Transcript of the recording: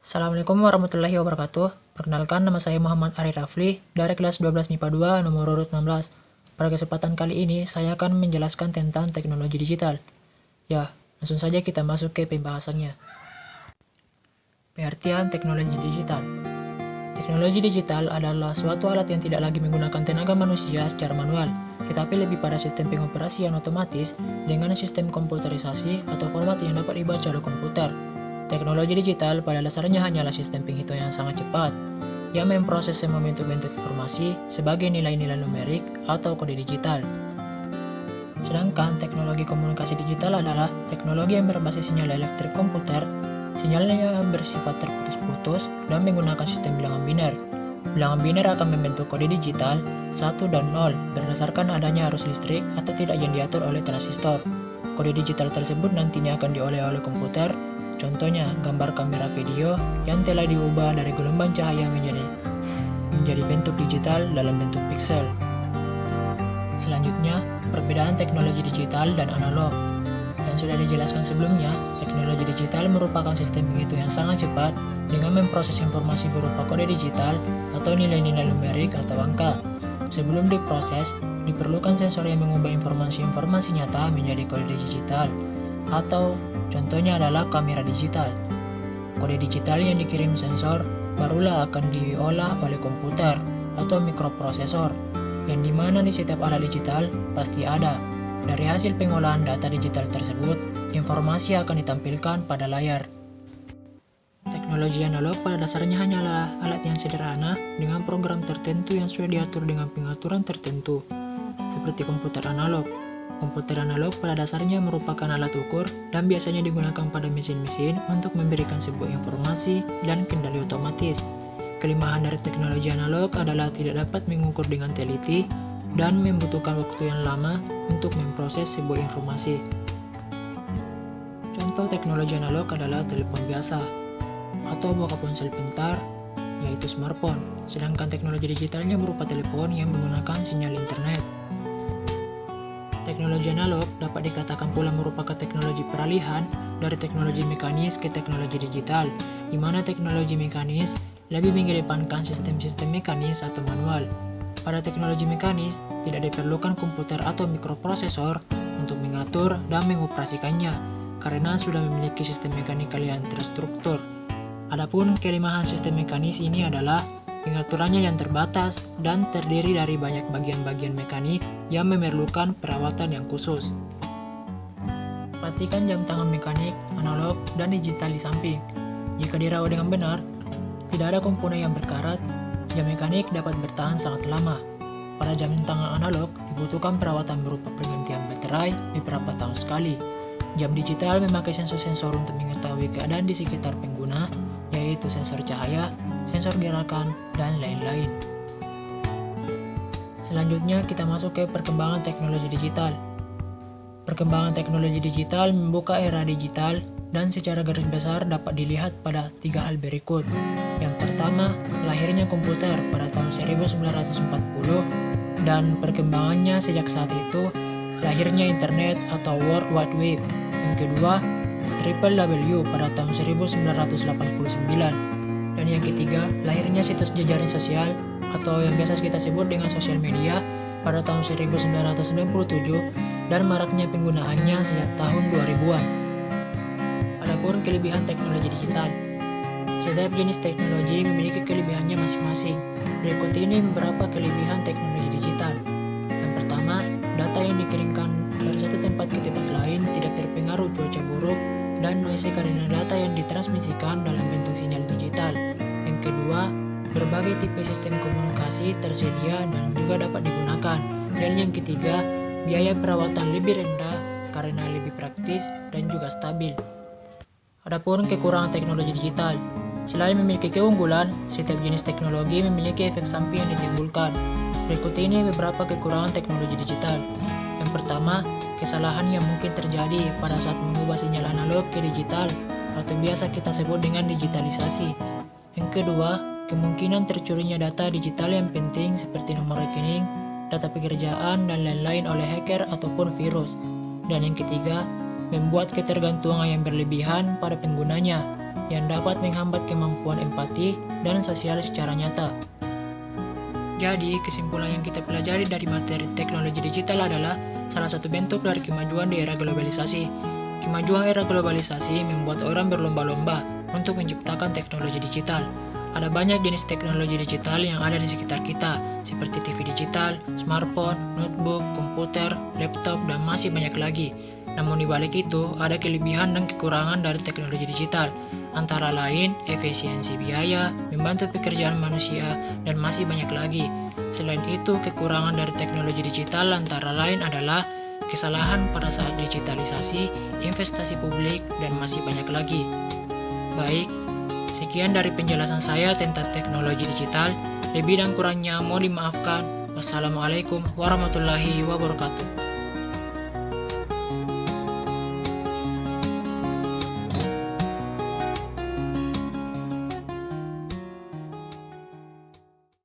Assalamualaikum warahmatullahi wabarakatuh. Perkenalkan, nama saya Muhammad Ari Rafli dari kelas 12 MIPA 2 nomor urut 16. Pada kesempatan kali ini saya akan menjelaskan tentang teknologi digital. Ya, langsung saja kita masuk ke pembahasannya. Pengertian teknologi digital. Teknologi digital adalah suatu alat yang tidak lagi menggunakan tenaga manusia secara manual, tetapi lebih pada sistem pengoperasian otomatis dengan sistem komputerisasi atau format yang dapat dibaca oleh komputer. Teknologi digital pada dasarnya hanyalah sistem penghitungan yang sangat cepat, yang memproses semua bentuk-bentuk informasi sebagai nilai-nilai numerik atau kode digital. Sedangkan teknologi komunikasi digital adalah teknologi yang berbasis sinyal elektrik komputer, sinyalnya yang bersifat terputus-putus dan menggunakan sistem bilangan biner. Bilangan biner akan membentuk kode digital 1 dan 0 berdasarkan adanya arus listrik atau tidak yang diatur oleh transistor. Kode digital tersebut nantinya akan diolah oleh komputer. Contohnya, gambar kamera video yang telah diubah dari gelombang cahaya menjadi bentuk digital dalam bentuk pixel. Selanjutnya, perbedaan teknologi digital dan analog. Yang sudah dijelaskan sebelumnya, teknologi digital merupakan sistem penghitung yang sangat cepat dengan memproses informasi berupa kode digital atau nilai-nilai numerik atau angka. Sebelum diproses, diperlukan sensor yang mengubah informasi-informasi nyata menjadi kode digital, atau contohnya adalah kamera digital. Kode digital yang dikirim sensor barulah akan diolah oleh komputer atau mikroprosesor, yang dimana di setiap alat digital pasti ada. Dari hasil pengolahan data digital tersebut, informasi akan ditampilkan pada layar. Teknologi analog pada dasarnya hanyalah alat yang sederhana dengan program tertentu yang sudah diatur dengan pengaturan tertentu, seperti komputer analog. Komputer analog pada dasarnya merupakan alat ukur dan biasanya digunakan pada mesin-mesin untuk memberikan sebuah informasi dan kendali otomatis. Kelemahan dari teknologi analog adalah tidak dapat mengukur dengan teliti dan membutuhkan waktu yang lama untuk memproses sebuah informasi. Contoh teknologi analog adalah telepon biasa atau bukan ponsel pintar, yaitu smartphone. Sedangkan teknologi digitalnya berupa telepon yang menggunakan sinyal internet. Teknologi analog dapat dikatakan pula merupakan teknologi peralihan dari teknologi mekanis ke teknologi digital, di mana teknologi mekanis lebih mengedepankan sistem-sistem mekanis atau manual. Pada teknologi mekanis, tidak diperlukan komputer atau mikroprosesor untuk mengatur dan mengoperasikannya, karena sudah memiliki sistem mekanikal yang terstruktur. Adapun kelemahan sistem mekanis ini adalah pengaturannya yang terbatas dan terdiri dari banyak bagian-bagian mekanik yang memerlukan perawatan yang khusus. Perhatikan jam tangan mekanik, analog, dan digital di samping. Jika dirawat dengan benar, tidak ada komponen yang berkarat, jam mekanik dapat bertahan sangat lama. Pada jam tangan analog, dibutuhkan perawatan berupa pergantian baterai beberapa tahun sekali. Jam digital memakai sensor-sensor untuk mengetahui keadaan di sekitar pengguna, yaitu sensor cahaya, sensor gerakan, dan lain-lain. Selanjutnya kita masuk ke perkembangan teknologi digital. Perkembangan teknologi digital membuka era digital dan secara garis besar dapat dilihat pada 3 hal berikut. Yang pertama, lahirnya komputer pada tahun 1940 dan perkembangannya sejak saat itu, lahirnya internet atau World Wide Web. Yang kedua, WWW pada tahun 1989. Dan yang ketiga, lahirnya situs jejaring sosial atau yang biasa kita sebut dengan sosial media pada tahun 1997 dan maraknya penggunaannya sejak tahun 2000-an. Adapun kelebihan teknologi digital. Setiap jenis teknologi memiliki kelebihannya masing-masing. Berikut ini beberapa kelebihan teknologi digital. Yang pertama, data yang dikirimkan dari satu tempat ke tempat lain tidak terpengaruh cuaca buruk dan noise karena data yang ditransmisikan dalam bentuk sinyal digital. Yang kedua, berbagai tipe sistem komunikasi tersedia dan juga dapat digunakan. Dan yang ketiga, biaya perawatan lebih rendah karena lebih praktis dan juga stabil. Adapun kekurangan teknologi digital. Selain memiliki keunggulan, setiap jenis teknologi memiliki efek samping yang ditimbulkan. Berikut ini beberapa kekurangan teknologi digital. Yang pertama, kesalahan yang mungkin terjadi pada saat mengubah sinyal analog ke digital atau biasa kita sebut dengan digitalisasi. Yang kedua, kemungkinan tercurinya data digital yang penting seperti nomor rekening, data pekerjaan, dan lain-lain oleh hacker ataupun virus. Dan yang ketiga, membuat ketergantungan yang berlebihan pada penggunanya, yang dapat menghambat kemampuan empati dan sosial secara nyata. Jadi, kesimpulan yang kita pelajari dari materi teknologi digital adalah salah satu bentuk dari kemajuan di era globalisasi. Kemajuan era globalisasi membuat orang berlomba-lomba untuk menciptakan teknologi digital. Ada banyak jenis teknologi digital yang ada di sekitar kita, seperti TV digital, smartphone, notebook, komputer, laptop, dan masih banyak lagi. Namun di balik itu, ada kelebihan dan kekurangan dari teknologi digital, antara lain efisiensi biaya, membantu pekerjaan manusia, dan masih banyak lagi. Selain itu, kekurangan dari teknologi digital antara lain adalah kesalahan pada saat digitalisasi, investasi publik, dan masih banyak lagi. Baik, sekian dari penjelasan saya tentang teknologi digital. Lebih dan kurangnya mohon dimaafkan. Wassalamualaikum warahmatullahi wabarakatuh.